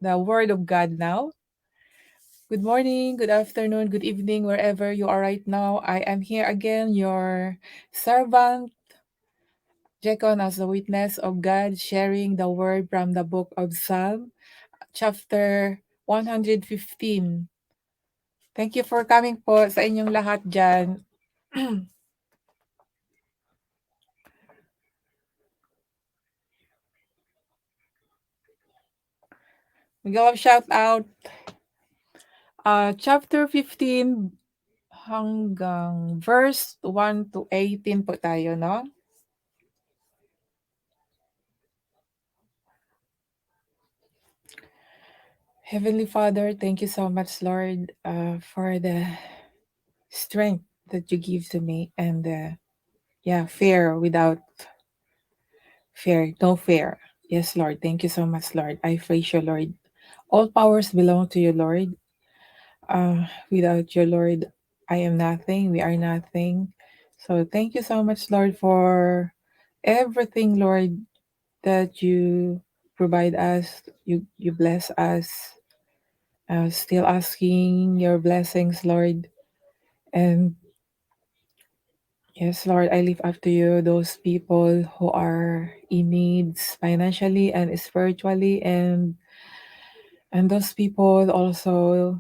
the Word of God now. Good morning, good afternoon, good evening, wherever you are right now. I am here again, your servant, Jekon, as the witness of God, sharing the Word from the book of Psalm, chapter 115. Thank you for coming po sa inyong lahat dyan. We go shout out chapter 15 hanggang verse 1 to 18 po tayo, no? Heavenly Father, thank you so much, Lord, for the strength that you give to me and fear without fear, no fear. Yes, Lord. Thank you so much, Lord. I praise you, Lord. All powers belong to you, Lord. Without you, Lord, I am nothing. We are nothing. So thank you so much, Lord, for everything, Lord, that you provide us. You bless us. Still asking your blessings, Lord. And yes, Lord, I lift up to you those people who are in needs financially and spiritually, and those people also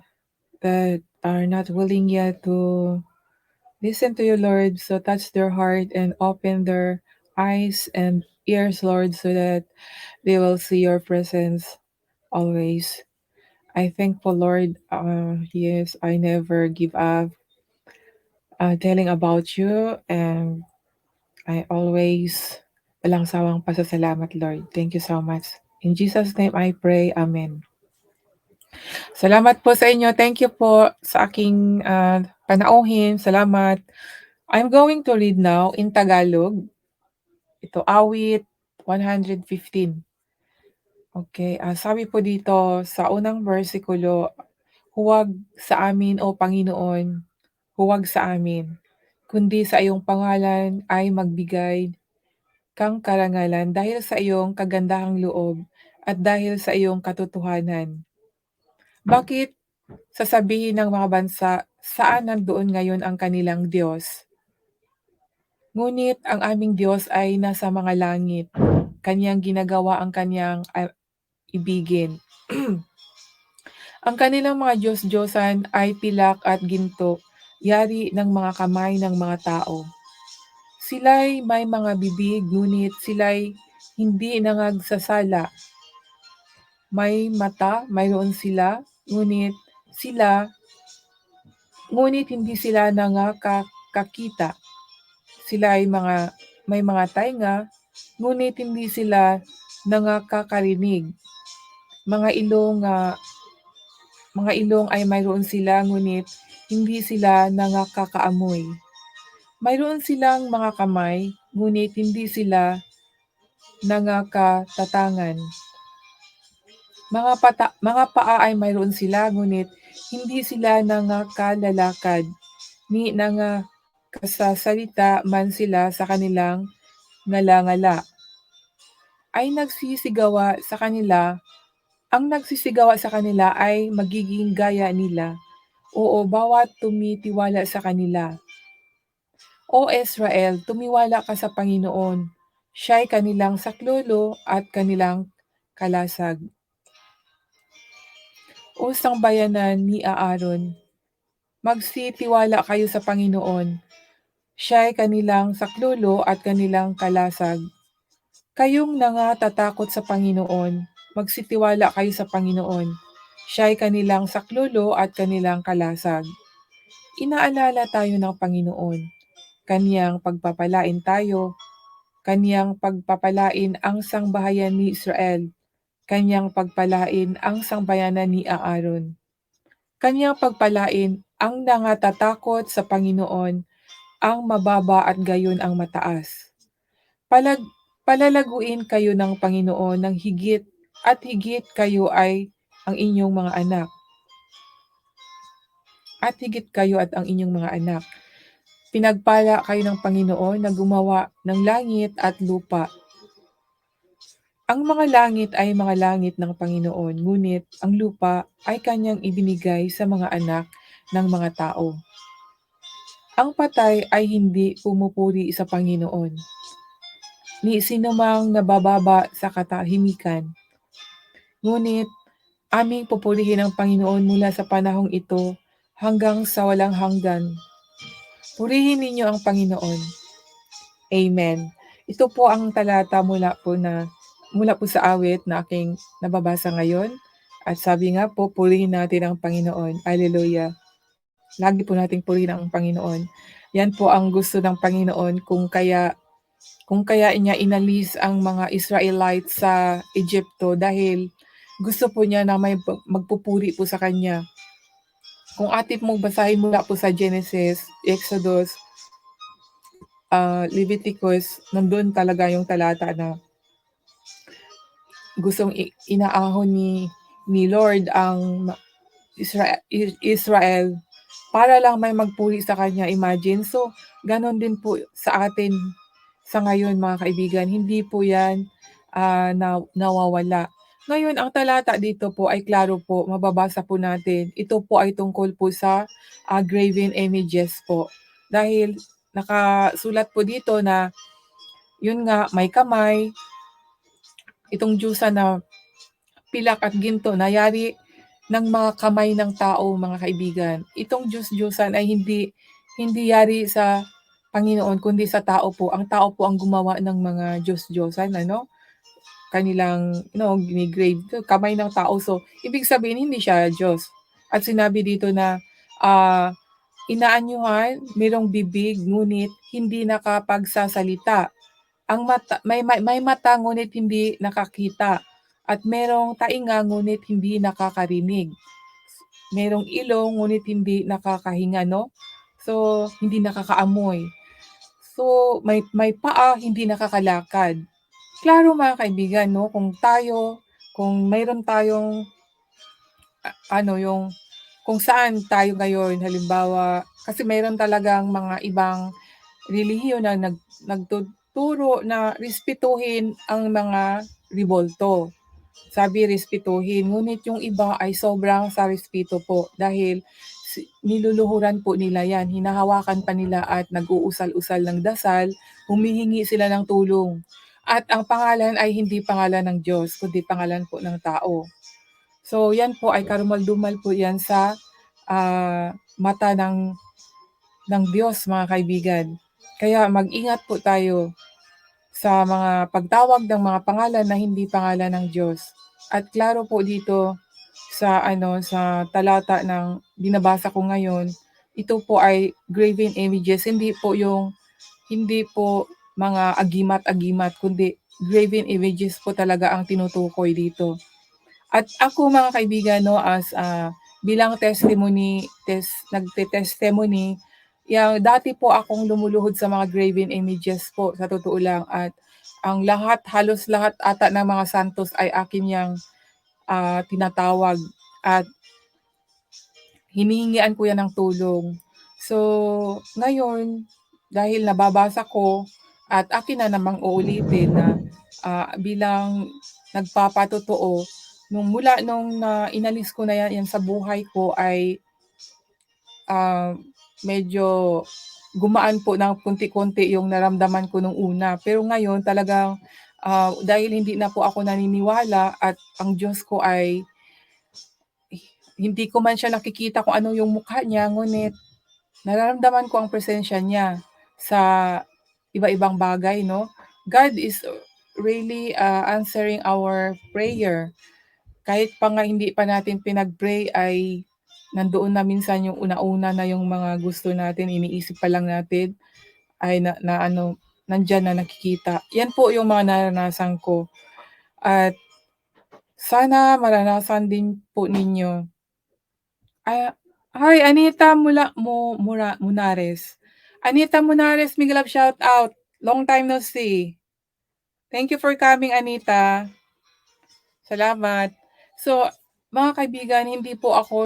that are not willing yet to listen to you, Lord. So touch their heart and open their eyes and ears, Lord, so that they will see your presence always. I thankful, Lord. Yes, I never give up telling about you, and I always walang sawang pasasalamat, Lord. Thank you so much. In Jesus' name I pray. Amen. Salamat po sa inyo. Thank you po sa aking panauhin. Salamat. I'm going to read now in Tagalog. Ito, awit 115. Okay, sabi po dito sa unang versikulo, huwag sa amin, O Panginoon, huwag sa amin, kundi sa iyong pangalan ay magbigay kang karangalan dahil sa iyong kagandahang loob at dahil sa iyong katotohanan. Bakit sasabihin ng mga bansa, saan nandoon ngayon ang kanilang Diyos? Ngunit ang aming Diyos ay nasa mga langit. Kanyang ginagawa ang kanyang ibigin. Ang kanilang mga Diyos-Diyosan ay pilak at ginto, yari ng mga kamay ng mga tao. Sila'y may mga bibig, ngunit sila'y hindi nangagsasala. May mata, mayroon sila, ngunit hindi sila nangakakita. Sila ay may mga tainga, ngunit hindi sila nangakakarinig. Mga ilong ay mayroon sila, ngunit hindi sila nangakakaamoy. Mayroon silang mga kamay, ngunit hindi sila nangakatatangan. Mga paa ay mayroon sila, ngunit hindi sila nangakalalakad, ni nangakasasalita man sila sa kanilang ngala-ngala. Ang nagsisigawa sa kanila ay magiging gaya nila. Oo, bawat tumitiwala sa kanila. O Israel, tumiwala ka sa Panginoon. Siya'y kanilang saklolo at kanilang kalasag. O sangbayanan ni Aaron, magsitiwala kayo sa Panginoon. Siya'y kanilang saklolo at kanilang kalasag. Kayong nangatatakot sa Panginoon, magsitiwala kayo sa Panginoon. Siya'y kanilang saklolo at kanilang kalasag. Inaalala tayo ng Panginoon. Kaniyang pagpapalain tayo. Kaniyang pagpapalain ang sangbahayan ni Israel. Kaniyang pagpalain ang sangbayanan ni Aaron. Kaniyang pagpalain ang nangatatakot sa Panginoon, ang mababa at gayon ang mataas. Palalaguin kayo ng Panginoon ng higit at higit kayo ay ang inyong mga anak. At higit kayo at ang inyong mga anak. Pinagpala kayo ng Panginoon na gumawa ng langit at lupa. Ang mga langit ay mga langit ng Panginoon, ngunit ang lupa ay kanyang ibinigay sa mga anak ng mga tao. Ang patay ay hindi pumupuri sa Panginoon, ni sinumang nabababa sa katahimikan. Ngunit aming pupurihin ang Panginoon mula sa panahong ito hanggang sa walang hanggan. Purihin ninyo ang Panginoon. Amen. Ito po ang talata mula po sa awit na aking nababasa ngayon. At sabi nga po, purihin natin ang Panginoon. Hallelujah. Lagi po nating purihin ang Panginoon. Yan po ang gusto ng Panginoon kung kaya niya inalis ang mga Israelites sa Egypto dahil gusto po niya na may magpupuri po sa kanya. Kung atin mong basahin mula po sa Genesis, Exodus, Leviticus, nandun talaga yung talata na gustong inaahon ni Lord ang Israel para lang may magpuri sa kanya. Imagine. So, ganon din po sa atin sa ngayon mga kaibigan. Hindi po yan nawawala. Ngayon, ang talata dito po ay klaro po, mababasa po natin. Ito po ay tungkol po sa graven images po. Dahil nakasulat po dito na yun nga, may kamay, itong Diyosa na pilak at ginto na yari ng mga kamay ng tao, mga kaibigan. Itong Diyos-Diyosan ay hindi yari sa Panginoon kundi sa tao po. Ang tao po ang gumawa ng mga Diyos-Diyosan, kanilang gini-grave kamay ng tao. So, ibig sabihin hindi siya Diyos. At sinabi dito na inaanyuhan, mayroong bibig ngunit hindi nakapagsasalita. Ang mata, may mata ngunit hindi nakakita. At merong tainga ngunit hindi nakakarinig. Merong ilong ngunit hindi nakakahinga, no? So, hindi nakakaamoy. So, may paa, hindi nakakalakad. Klaro mga kaibigan, no? Kung mayroon tayong, kung saan tayo ngayon, halimbawa, kasi mayroon talagang mga ibang relihiyon na nagtuturo na respetuhin ang mga ribolto. Sabi respetuhin, ngunit yung iba ay sobrang sa respeto po dahil niluluhuran po nila yan, hinahawakan pa nila at nag-uusal-usal ng dasal, humihingi sila ng tulong. At ang pangalan ay hindi pangalan ng Diyos, kundi pangalan po ng tao. So yan po ay karumal-dumal po yan sa mata ng Diyos, mga kaibigan. Kaya mag-ingat po tayo sa mga pagtawag ng mga pangalan na hindi pangalan ng Diyos. At klaro po dito sa talata ng binabasa ko ngayon, ito po ay graven images, hindi po mga agimat-agimat, kundi graven images po talaga ang tinutukoy dito. At ako mga kaibigan, bilang nagte-testimony, dati po akong lumuluhod sa mga graven images po, sa totoo lang. At ang halos lahat ata ng mga santos ay akin yang tinatawag at hinihingian ko yan ng tulong. So, ngayon, dahil nababasa ko at akin na namang uulitin na bilang nagpapatotoo, mula nung inalis ko na yan sa buhay ko ay medyo gumaan po ng konti-konti yung naramdaman ko nung una. Pero ngayon talagang dahil hindi na po ako naniniwala at ang Diyos ko ay hindi ko man siya nakikita kung ano yung mukha niya, ngunit nararamdaman ko ang presensya niya sa iba-ibang bagay, no? God is really answering our prayer. Kahit pa nga hindi pa natin pinag-pray ay nandoon na minsan yung una-una na yung mga gusto natin, iniisip pa lang natin ay nandyan na nakikita. Yan po yung mga naranasan ko. At sana maranasan din po ninyo. Hi, Anita Munares. Anita Munares, big love shout out. Long time no see. Thank you for coming, Anita. Salamat. So, mga kaibigan, hindi po ako